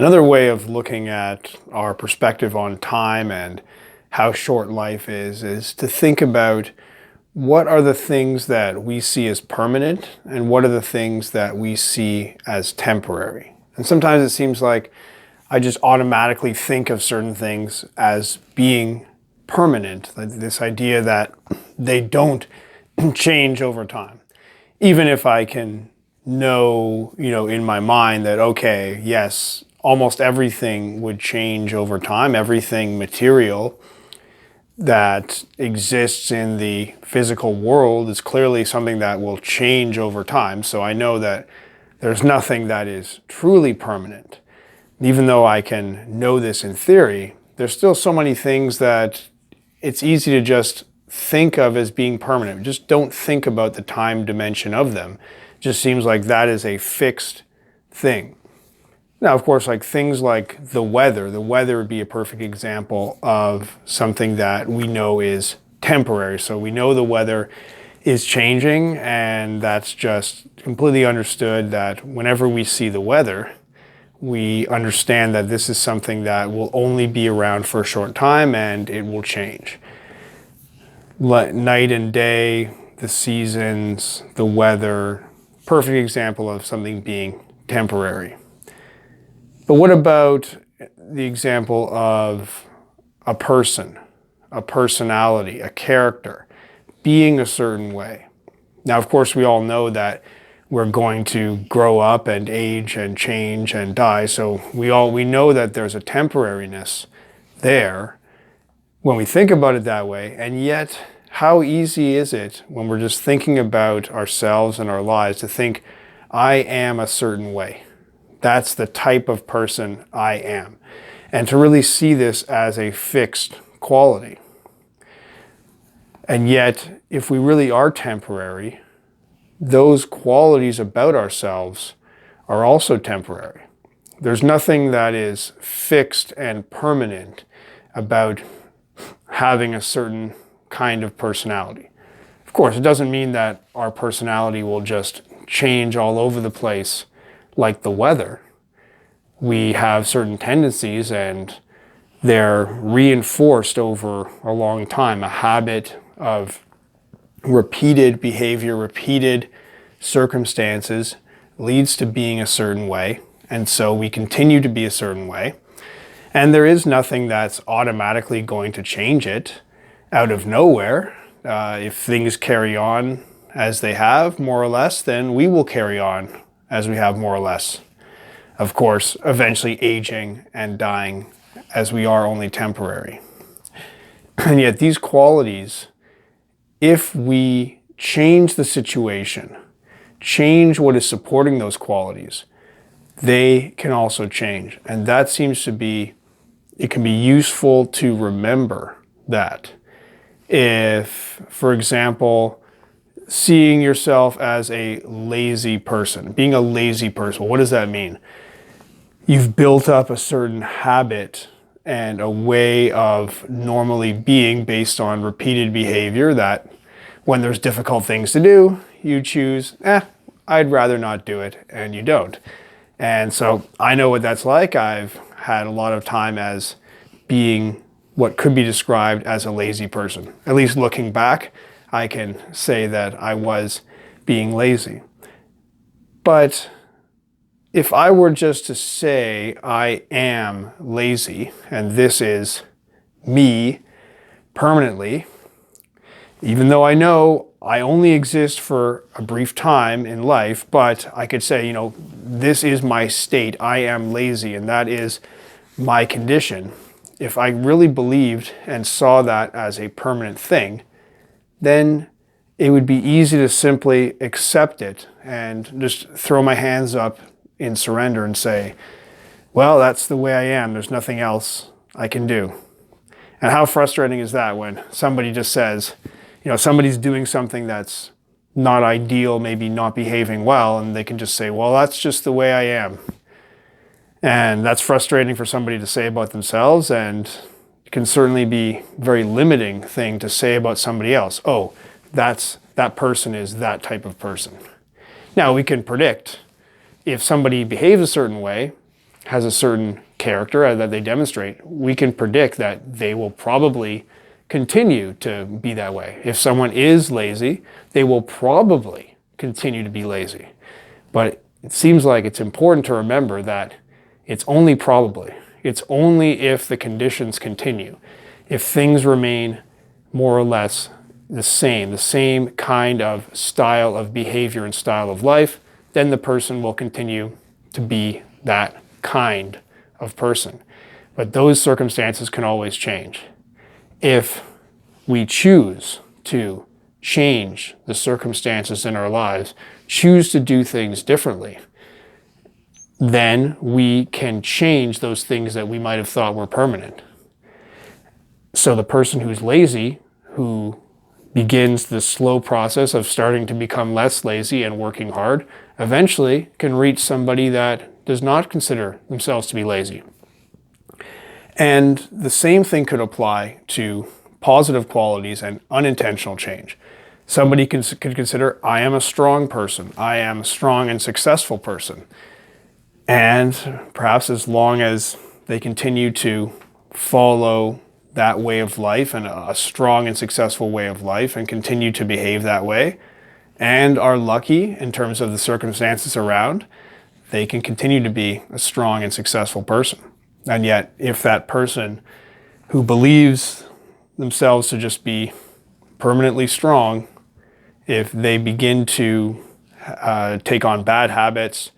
Another way of looking at our perspective on time and how short life is to think about what are the things that we see as permanent and what are the things that we see as temporary. And sometimes it seems like I just automatically think of certain things as being permanent, this idea that they don't change over time. Even if I can know, in my mind that, okay, yes, almost everything would change over time, everything material that exists in the physical world is clearly something that will change over time. So I know that there's nothing that is truly permanent. Even though I can know this in theory, there's still so many things that it's easy to just think of as being permanent. Just don't think about the time dimension of them. It just seems like that is a fixed thing. Now, of course, like things like the weather would be a perfect example of something that we know is temporary. So we know the weather is changing, and that's just completely understood that whenever we see the weather, we understand that this is something that will only be around for a short time and it will change. Night and day, the seasons, the weather, perfect example of something being temporary. But what about the example of a person, a personality, a character, being a certain way? Now, of course, we all know that we're going to grow up and age and change and die. So we know that there's a temporariness there when we think about it that way. And yet, how easy is it when we're just thinking about ourselves and our lives to think, I am a certain way. That's the type of person I am. And to really see this as a fixed quality. And yet, if we really are temporary, those qualities about ourselves are also temporary. There's nothing that is fixed and permanent about having a certain kind of personality. Of course, it doesn't mean that our personality will just change all over the place like the weather. We have certain tendencies and they're reinforced over a long time. A habit of repeated behavior, repeated circumstances leads to being a certain way. And so we continue to be a certain way. And there is nothing that's automatically going to change it out of nowhere. If things carry on as they have, more or less, then we will carry on as we have, more or less. Of course, eventually aging and dying as we are only temporary. And yet these qualities, if we change the situation, change what is supporting those qualities, they can also change. And that seems to be, it can be useful to remember that. If, for example, seeing yourself as a lazy person, being a lazy person, what does that mean? You've built up a certain habit and a way of normally being based on repeated behavior that when there's difficult things to do, you choose, I'd rather not do it, and you don't. And so I know what that's like. I've had a lot of time as being what could be described as a lazy person. At least looking back, I can say that I was being lazy. But if I were just to say I am lazy, and this is me permanently, even though I know I only exist for a brief time in life, but I could say, this is my state. I am lazy, and that is my condition. If I really believed and saw that as a permanent thing, then it would be easy to simply accept it and just throw my hands up in surrender and say, well, that's the way I am. There's nothing else I can do. And how frustrating is that when somebody just says, somebody's doing something that's not ideal, maybe not behaving well, and they can just say, well, that's just the way I am. And that's frustrating for somebody to say about themselves, and it can certainly be a very limiting thing to say about somebody else. Oh, that person is that type of person. Now, we can predict if somebody behaves a certain way, has a certain character that they demonstrate, we can predict that they will probably continue to be that way. If someone is lazy, they will probably continue to be lazy. But it seems like it's important to remember that it's only probably. It's only if the conditions continue. If things remain more or less the same kind of style of behavior and style of life, then the person will continue to be that kind of person. But those circumstances can always change. If we choose to change the circumstances in our lives, choose to do things differently, then we can change those things that we might have thought were permanent. So the person who's lazy, who begins the slow process of starting to become less lazy and working hard, eventually can reach somebody that does not consider themselves to be lazy. And the same thing could apply to positive qualities and unintentional change. Somebody could consider, I am a strong person. I am a strong and successful person. And perhaps as long as they continue to follow that way of life and a strong and successful way of life and continue to behave that way and are lucky in terms of the circumstances around, they can continue to be a strong and successful person. And yet, if that person who believes themselves to just be permanently strong, if they begin to take on bad habits,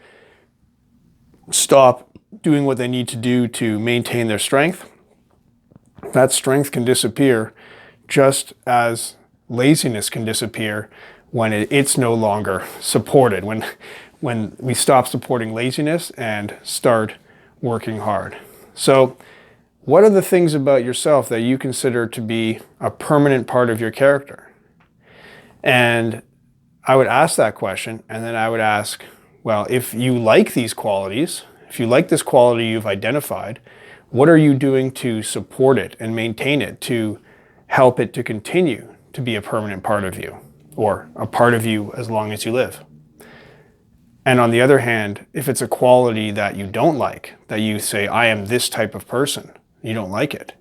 stop doing what they need to do to maintain their strength, that strength can disappear just as laziness can disappear when it's no longer supported, when we stop supporting laziness and start working hard. So what are the things about yourself that you consider to be a permanent part of your character? And I would ask that question, and then I would ask, well, if you like these qualities, if you like this quality you've identified, what are you doing to support it and maintain it, to help it to continue to be a permanent part of you, or a part of you as long as you live? And on the other hand, if it's a quality that you don't like, that you say, I am this type of person, you don't like it,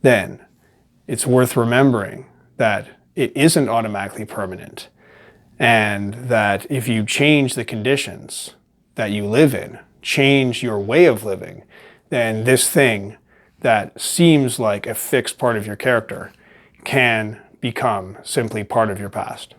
then it's worth remembering that it isn't automatically permanent, and that if you change the conditions that you live in, change your way of living, then this thing that seems like a fixed part of your character can become simply part of your past.